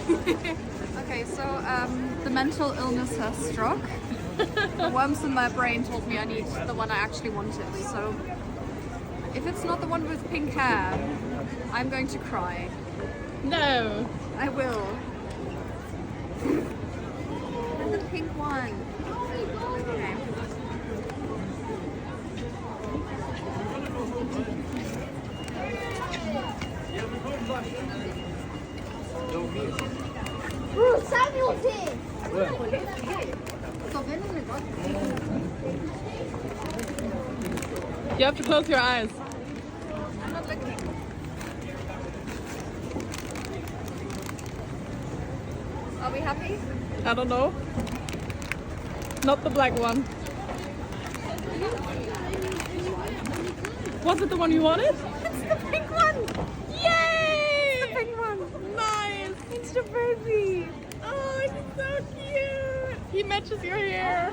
Okay, so the mental illness has struck. The worms in my brain told me I need the one I actually wanted. So if it's not the one with pink hair, I'm going to cry. No. I will. And the pink one. Okay. Samuel's here. You have to close your eyes. I'm not looking. Are we happy? I don't know. Not the black one. Was it the one you wanted? It's the pink one! Yay! The pink one! Nice! It's the baby! Oh, it's so cute! He matches your hair.